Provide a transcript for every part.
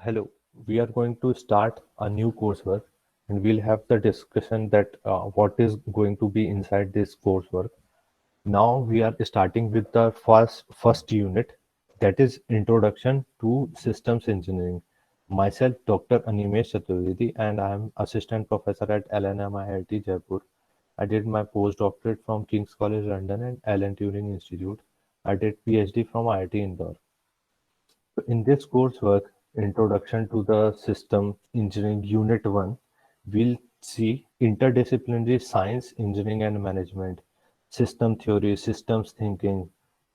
Hello, we are going to start a new coursework and we'll have the discussion that what is going to be inside this coursework. Now we are starting with the first unit, that is Introduction to Systems Engineering. Myself, Dr. Animesh Chaturvedi, and I am Assistant Professor at LNM IIT Jaipur. I did my postdoctorate from King's College London and Alan Turing Institute. I did PhD from IIT Indore. In this coursework, Introduction to the System Engineering Unit 1, we'll see interdisciplinary science, engineering and management, system theory, systems thinking,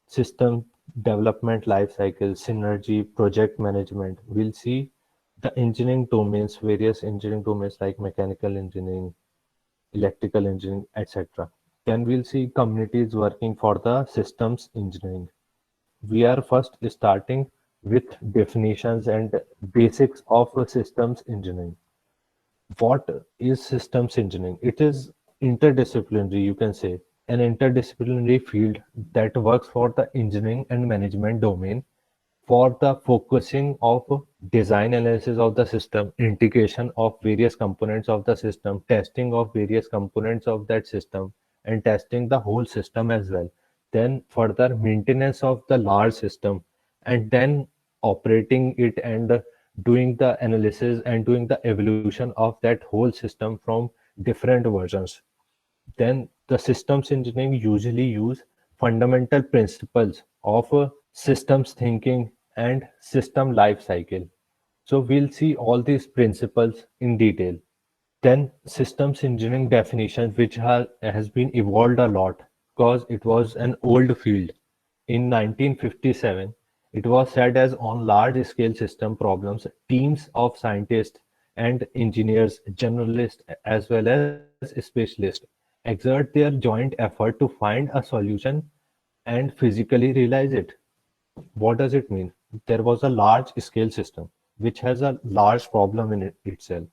system development life cycle, synergy, project management. We'll see the engineering domains, various engineering domains like mechanical engineering, electrical engineering, etc. Then we'll see communities working for the systems engineering. We are first starting with definitions and basics of systems engineering. What is systems engineering? It is interdisciplinary, you can say, an interdisciplinary field that works for the engineering and management domain for the focusing of design analysis of the system, integration of various components of the system, testing of various components of that system, and testing the whole system as well. Then further maintenance of the large system, and then operating it and doing the analysis and doing the evolution of that whole system from different versions. Then the systems engineering usually use fundamental principles of systems thinking and system life cycle. So we'll see all these principles in detail. Then systems engineering definition, which has been evolved a lot because it was an old field. In 1957, it was said as on large scale system problems, teams of scientists and engineers, generalists, as well as specialists exert their joint effort to find a solution and physically realize it. What does it mean? There was a large scale system which has a large problem in itself.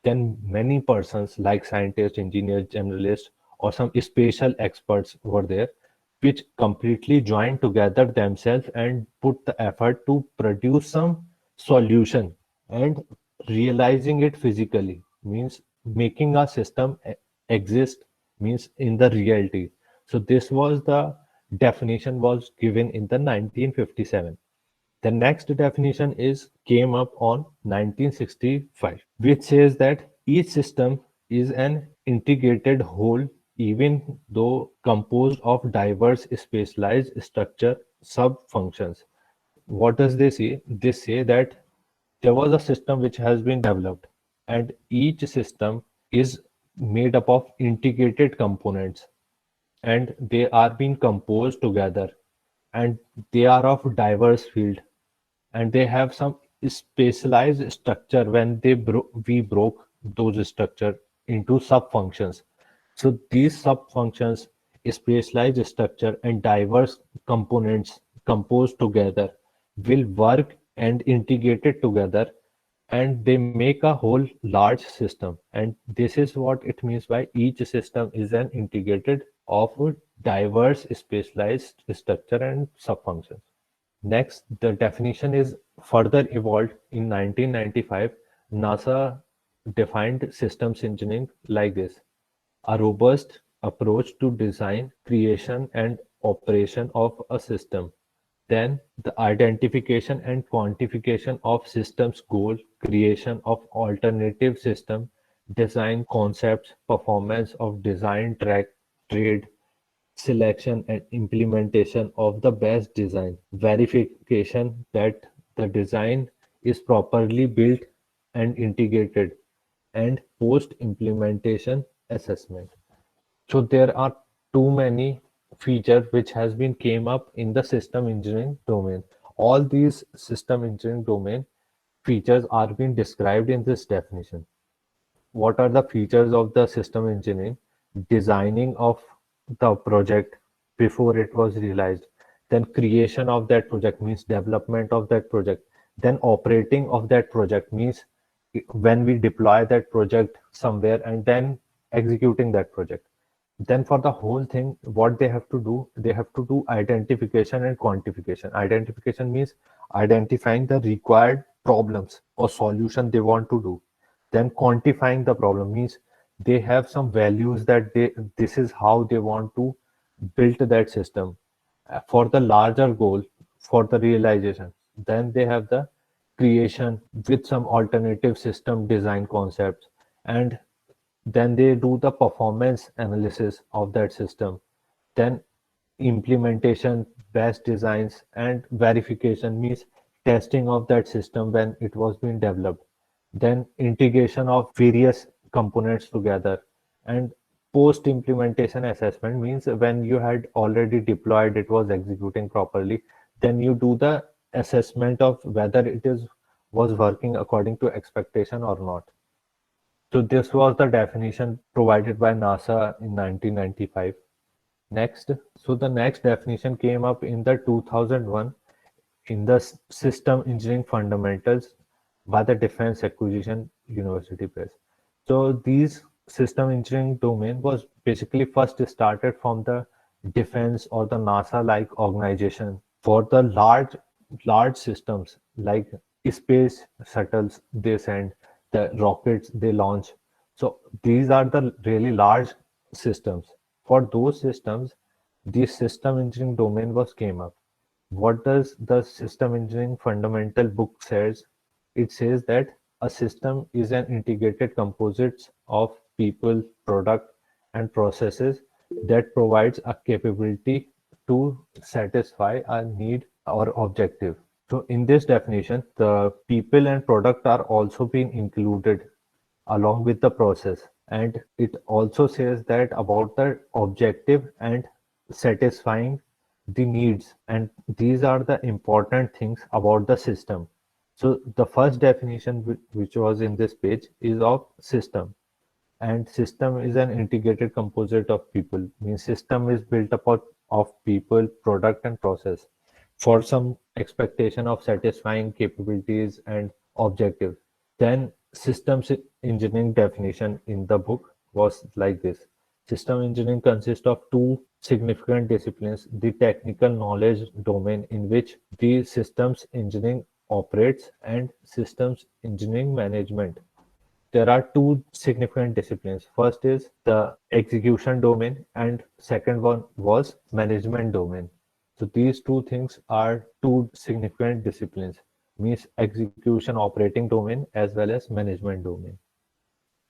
Then many persons like scientists, engineers, generalists, or some special experts were there, which completely joined together themselves and put the effort to produce some solution and realizing it physically means making a system exist means in the reality. So this was the definition was given in the 1957. The next definition is came up on 1965, which says that each system is an integrated whole even though composed of diverse specialized structure sub-functions. What does they say? They say that there was a system which has been developed and each system is made up of integrated components and they are being composed together and they are of diverse field and they have some specialized structure when we broke those structure into sub functions. So these sub functions, specialized structure and diverse components composed together will work and integrated together and they make a whole large system, and this is what it means by each system is an integrated of a diverse specialized structure and sub functions. Next, the definition is further evolved in 1995. NASA defined systems engineering like this: a robust approach to design, creation, and operation of a system. Then, the identification and quantification of systems goal, creation of alternative system, design concepts, performance of design track, trade, selection and implementation of the best design, verification that the design is properly built and integrated, and post-implementation assessment. So there are too many features which has been came up in the system engineering domain. All these system engineering domain features are being described in this definition. What are the features of the system engineering? Designing of the project before it was realized, then creation of that project means development of that project, then operating of that project means when we deploy that project somewhere and then executing that project. Then for the whole thing, what they have to do, they have to do identification and quantification. Identification means identifying the required problems or solution they want to do. Then quantifying the problem means they have some values that this is how they want to build that system for the larger goal for the realization. Then they have the creation with some alternative system design concepts, and then they do the performance analysis of that system, then implementation, best designs, and verification means testing of that system when it was being developed, then integration of various components together, and post implementation assessment means when you had already deployed, it was executing properly, then you do the assessment of whether it is was working according to expectation or not. So this was the definition provided by NASA in 1995. Next, so the next definition came up in the 2001 in the System Engineering Fundamentals by the Defense Acquisition University Press. So these system engineering domain was basically first started from the defense or the NASA like organization for the large systems like space shuttles they send, the rockets they launch. So these are the really large systems. For those systems, the system engineering domain was came up. What does the system engineering fundamental book says? It says that a system is an integrated composite of people, product, and processes that provides a capability to satisfy a need or objective. So in this definition, the people and product are also being included along with the process. And it also says that about the objective and satisfying the needs. And these are the important things about the system. So the first definition which was in this page is of system. And system is an integrated composite of people. Means system is built up of people, product, and process for some expectation of satisfying capabilities and objectives. Then systems engineering definition in the book was like this. System engineering consists of two significant disciplines: the technical knowledge domain in which the systems engineering operates and systems engineering management. There are two significant disciplines. First is the execution domain, and second one was management domain. So these two things are two significant disciplines, means execution operating domain as well as management domain.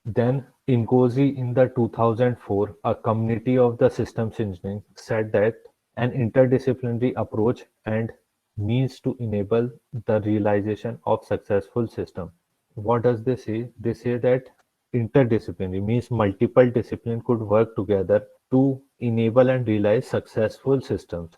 Then Ingozi in the 2004, a committee of the systems engineering said that an interdisciplinary approach and means to enable the realization of successful system. What does they say? They say that interdisciplinary means multiple disciplines could work together to enable and realize successful systems.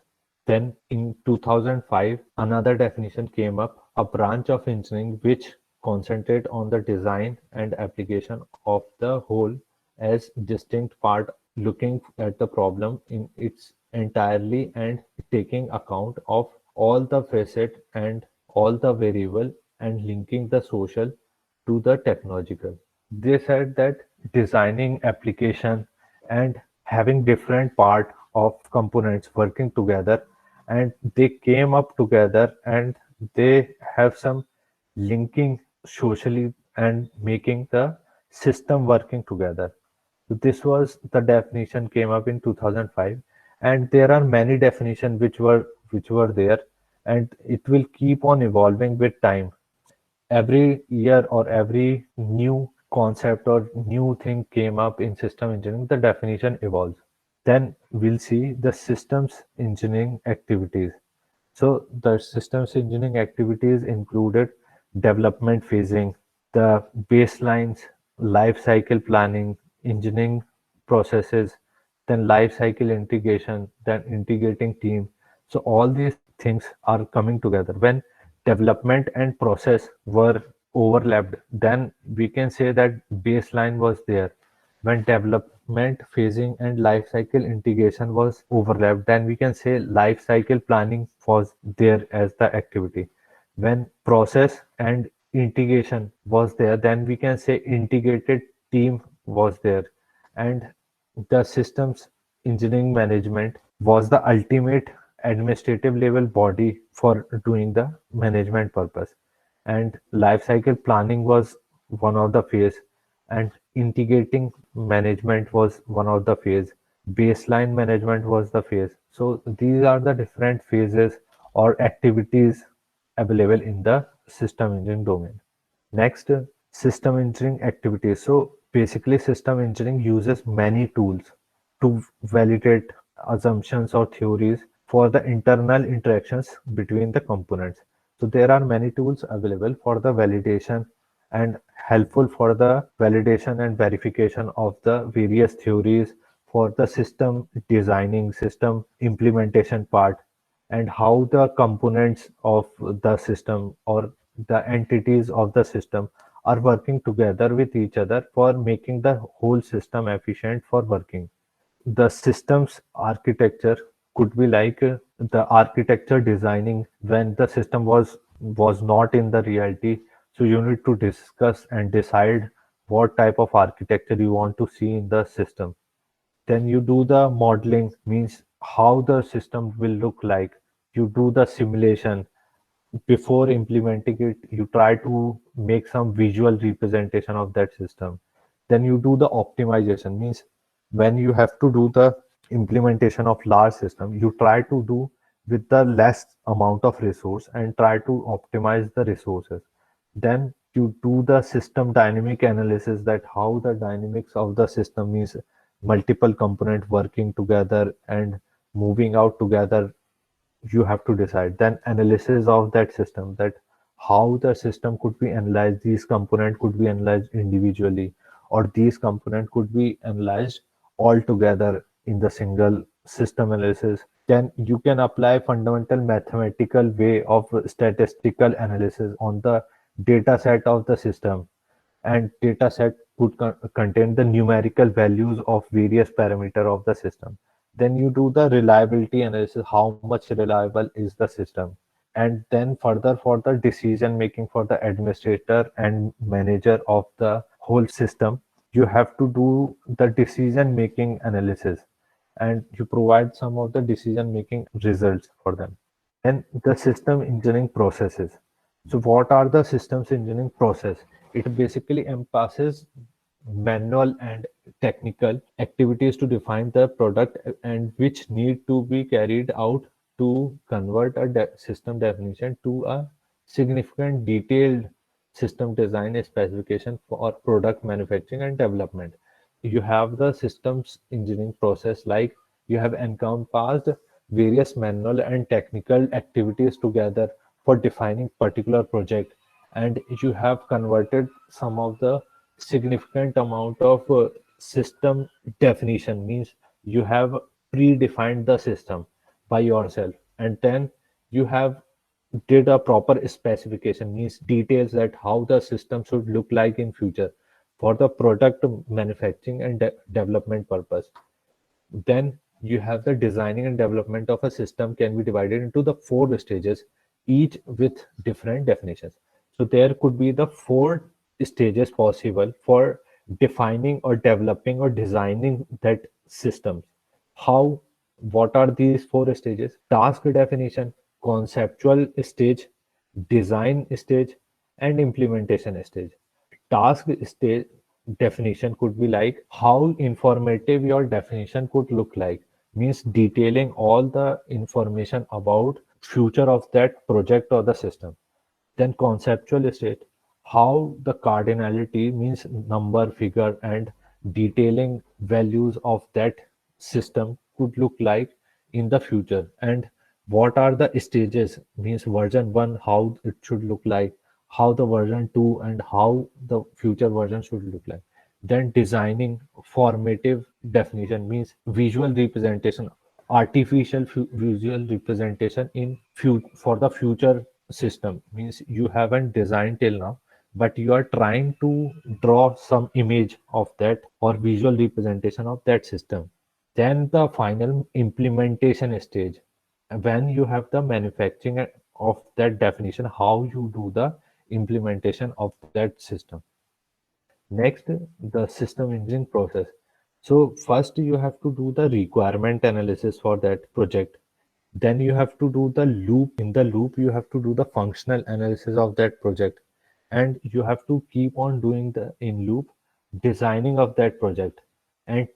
Then in 2005, another definition came up, a branch of engineering which concentrate on the design and application of the whole as distinct part, looking at the problem in its entirely and taking account of all the facet and all the variable and linking the social to the technological. They said that designing application and having different part of components working together, and they came up together and they have some linking socially and making the system working together. So this was the definition came up in 2005, and there are many definitions which were there, and it will keep on evolving with time. Every year or every new concept or new thing came up in system engineering, the definition evolves. Then we'll see the systems engineering activities. So the systems engineering activities included development phasing, the baselines, life cycle planning, engineering processes, then life cycle integration, then integrating team. So all these things are coming together. When development and process were overlapped, then we can say that baseline was there. When development phasing and life cycle integration was overlapped, then we can say life cycle planning was there as the activity. When process and integration was there, then we can say integrated team was there. And the systems engineering management was the ultimate administrative level body for doing the management purpose. and life cycle planning was one of the phase, and integrating management was one of the phase, baseline management was the phase. So these are the different phases or activities available in the system engineering domain. Next, system engineering activities. So basically, system engineering uses many tools to validate assumptions or theories for the internal interactions between the components. So there are many tools available for the validation and helpful for the validation and verification of the various theories for the system designing, system implementation part, and how the components of the system or the entities of the system are working together with each other for making the whole system efficient for working. The system's architecture could be like the architecture designing when the system was not in the reality. So you need to discuss and decide what type of architecture you want to see in the system. Then you do the modeling, means how the system will look like. You do the simulation. Before implementing it, you try to make some visual representation of that system. Then you do the optimization, means when you have to do the implementation of large system, you try to do with the less amount of resource and try to optimize the resources. Then you do the system dynamic analysis, that how the dynamics of the system means multiple component working together and moving out together. You have to decide. Then analysis of that system, that how the system could be analyzed, these component could be analyzed individually, or these component could be analyzed all together in the single system analysis. Then you can apply fundamental mathematical way of statistical analysis on the data set of the system, and data set could contain the numerical values of various parameter of the system. Then you do the reliability analysis, how much reliable is the system. And then further, for the decision making for the administrator and manager of the whole system, you have to do the decision making analysis, and you provide some of the decision making results for them. Then the system engineering processes. So what are the systems engineering process? It basically encompasses manual and technical activities to define the product and which need to be carried out to convert a system definition to a significant detailed system design specification for product manufacturing and development. You have the systems engineering process, like you have encompassed various manual and technical activities together for defining particular project, and you have converted some of the significant amount of system definition, means you have predefined the system by yourself, and then you have did a proper specification, means details that how the system should look like in future for the product manufacturing and development purpose. Then you have the designing and development of a system can be divided into the four stages, each with different definitions. So there could be the four stages possible for defining or developing or designing that system. How, what are these four stages? Task definition, conceptual stage, design stage, and implementation stage. Task stage definition could be like how informative your definition could look like, means detailing all the information about future of that project or the system. Then conceptual state, how the cardinality, means number, figure, and detailing values of that system could look like in the future. And what are the stages, means version 1, how it should look like, how the version 2, and how the future version should look like. Then designing formative definition, means visual representation, artificial visual representation in for the future system, means you haven't designed till now, but you are trying to draw some image of that or visual representation of that system. Then the final implementation stage, when you have the manufacturing of that definition, how you do the implementation of that system. Next, the system engineering process. So first you have to do the requirement analysis for that project. Then you have to do the loop. In the loop, you have to do the functional analysis of that project, and you have to keep on doing the in loop designing of that project, and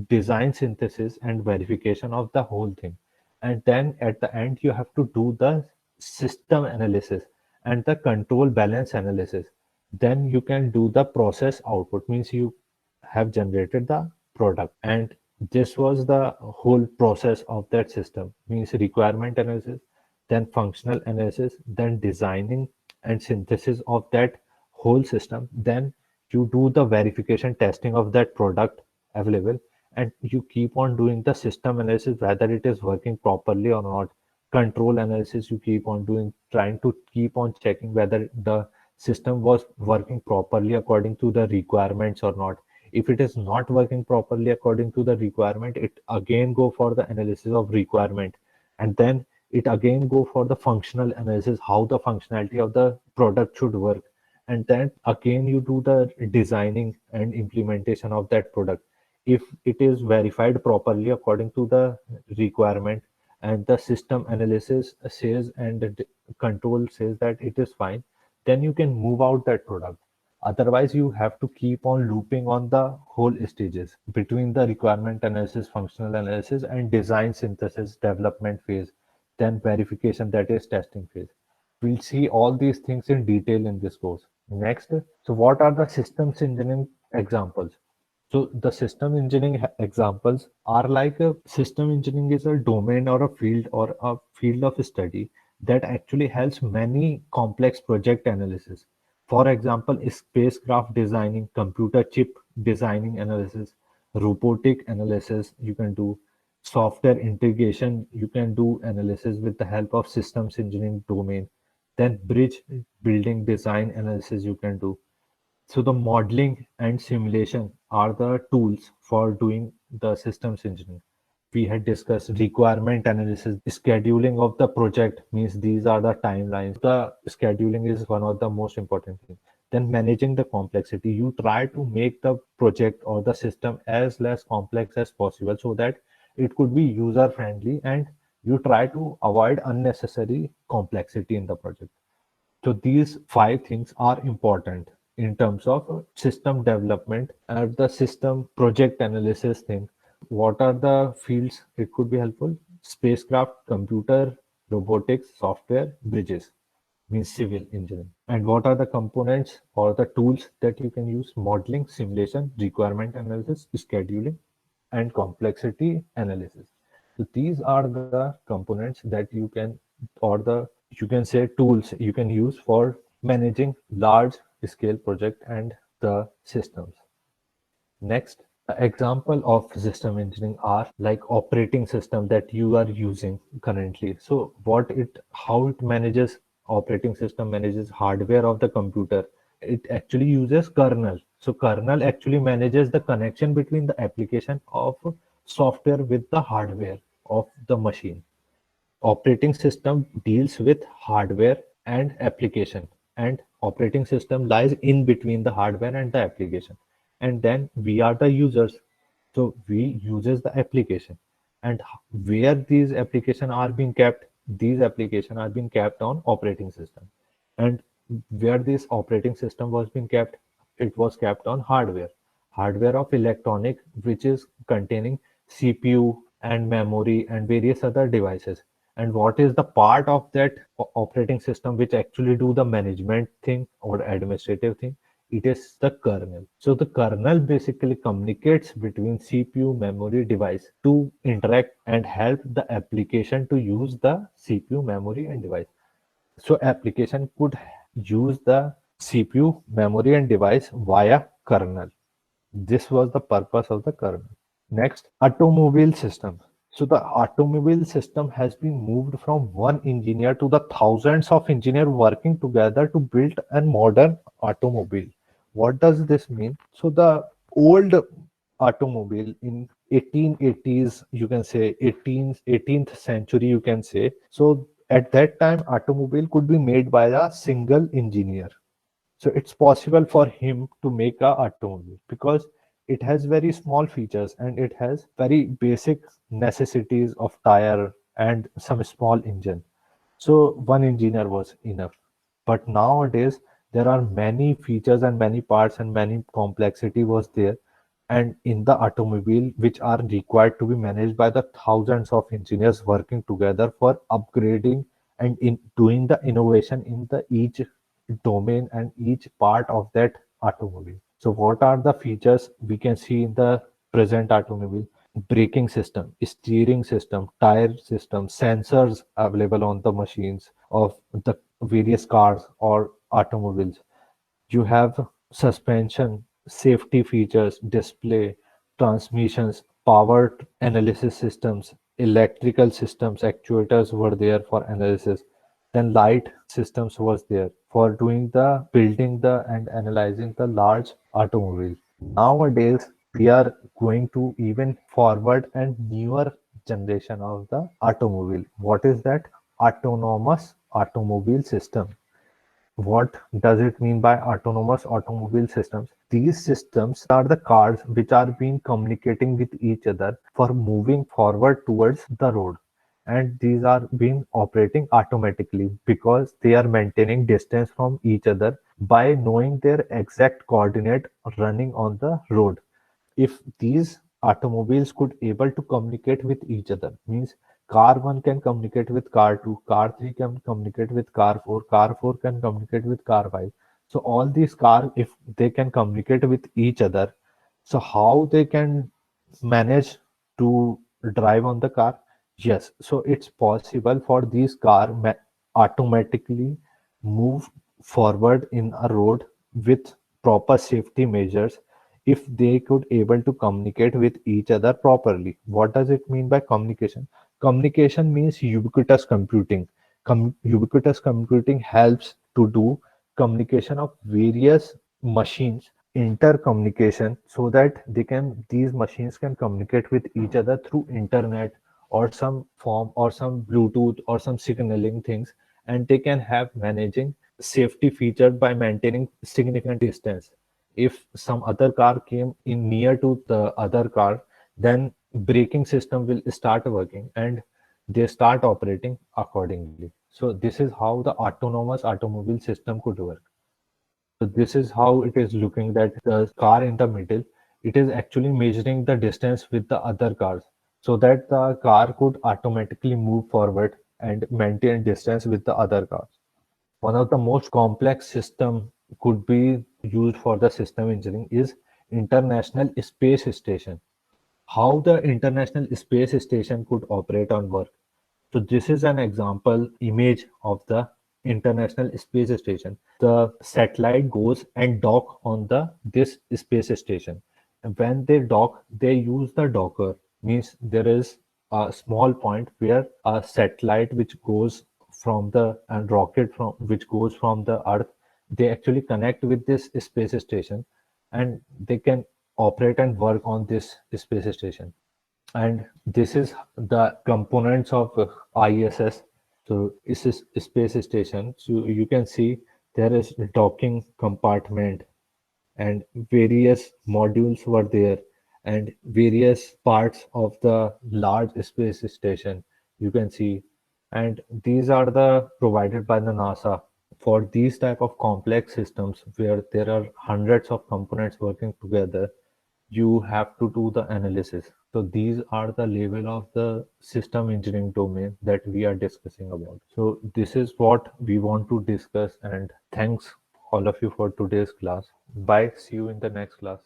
design synthesis and verification of the whole thing. And then at the end, you have to do the system analysis and the control balance analysis. Then you can do the process output, means you have generated the product. And this was the whole process of that system, means requirement analysis, then functional analysis, then designing and synthesis of that whole system. Then you do the verification testing of that product available, and you keep on doing the system analysis whether it is working properly or not. Control analysis you keep on doing, trying to keep on checking whether the system was working properly according to the requirements or not. If it is not working properly according to the requirement, it again go for the analysis of requirement, and then it again go for the functional analysis, how the functionality of the product should work. And then again you do the designing and implementation of that product. If it is verified properly according to the requirement, and the system analysis says and the control says that it is fine, then you can move out that product. Otherwise, you have to keep on looping on the whole stages between the requirement analysis, functional analysis, and design synthesis development phase, then verification, that is testing phase. We'll see all these things in detail in this course. Next, so what are the systems engineering examples? So the system engineering examples are like a system engineering is a domain or a field of study that actually helps many complex project analysis. For example, spacecraft designing, computer chip designing analysis, robotic analysis you can do, software integration you can do analysis with the help of systems engineering domain. Then bridge building design analysis you can do. So the modeling and simulation are the tools for doing the systems engineering. We had discussed requirement analysis, scheduling of the project, means these are the timelines. The scheduling is one of the most important things. Then managing the complexity. You try to make the project or the system as less complex as possible so that it could be user friendly, and you try to avoid unnecessary complexity in the project. So these five things are important in terms of system development and the system project analysis thing. What are the fields it could be helpful? Spacecraft, computer, robotics, software, bridges, means civil engineering. And what are the components or the tools that you can use? Modeling, simulation, requirement analysis, scheduling, and complexity analysis. So these are the components that you can, or the, you can say, tools you can use for managing large scale project and the systems. Next, the example of system engineering are like operating system that you are using currently. So how it manages, operating system manages hardware of the computer. It actually uses kernel. So kernel actually manages the connection between the application of software with the hardware of the machine. Operating system deals with hardware and application, and operating system lies in between the hardware and the application. And then we are the users, so we uses the application. And where these application are being kept, these application are being kept on operating system. And where this operating system was being kept, it was kept on hardware of electronic, which is containing CPU and memory and various other devices. And what is the part of that operating system which actually do the management thing or administrative thing? It is the kernel. So the kernel basically communicates between CPU, memory, device to interact and help the application to use the CPU, memory, and device. So application could use the CPU, memory, and device via kernel. This was the purpose of the kernel. Next, automobile system. So the automobile system has been moved from one engineer to the thousands of engineers working together to build a modern automobile. What does this mean? So the old automobile in 1880s, you can say 18th century, you can say. So at that time, automobile could be made by a single engineer. So it's possible for him to make a automobile because it has very small features and it has very basic necessities of tire and some small engine. So one engineer was enough. But nowadays there are many features and many parts and many complexity was there, and in the automobile which are required to be managed by the thousands of engineers working together for upgrading and in doing the innovation in the each domain and each part of that automobile. So what are the features we can see in the present automobile? Braking system, steering system, tire system, sensors available on the machines of the various cars or automobiles. You have suspension, safety features, display, transmissions, power analysis systems, electrical systems, actuators were there for analysis. Then light systems was there for doing the building the and analyzing the large automobile. Nowadays, we are going to even forward and newer generation of the automobile. What is that? Autonomous automobile system. What does it mean by autonomous automobile systems? These systems are the cars which are being communicating with each other for moving forward towards the road. And these are being operating automatically because they are maintaining distance from each other by knowing their exact coordinate running on the road. If these automobiles could able to communicate with each other, means car 1 can communicate with car 2, car 3 can communicate with car 4 can communicate with car 5. So all these car, if they can communicate with each other, so how they can manage to drive on the car? Yes, so it's possible for these car automatically move forward in a road with proper safety measures if they could able to communicate with each other properly. What does it mean by communication? Communication means ubiquitous computing. Ubiquitous computing helps to do communication of various machines, intercommunication, so that these machines can communicate with each other through internet or some form or some Bluetooth or some signaling things, and they can have managing safety feature by maintaining significant distance. If some other car came in near to the other car, then braking system will start working and they start operating accordingly. So this is how the autonomous automobile system could work. So this is how it is looking, that the car in the middle, it is actually measuring the distance with the other cars so that the car could automatically move forward and maintain distance with the other cars. One of the most complex system could be used for the system engineering is International Space Station. How the International Space Station could operate on work. So this is an example image of the International Space Station. The satellite goes and dock on the this space station. And when they dock, they use the docker. Means there is a small point where a satellite which goes from the and rocket from which goes from the Earth, they actually connect with this space station, and they can operate and work on this space station. And this is the components of ISS. So this is space station. So you can see there is a docking compartment and various modules were there and various parts of the large space station you can see, and these are the provided by the NASA for these type of complex systems where there are hundreds of components working together. You have to do the analysis. So these are the level of the system engineering domain that we are discussing about. So this is what we want to discuss, and thanks all of you for today's class. Bye. See you in the next class.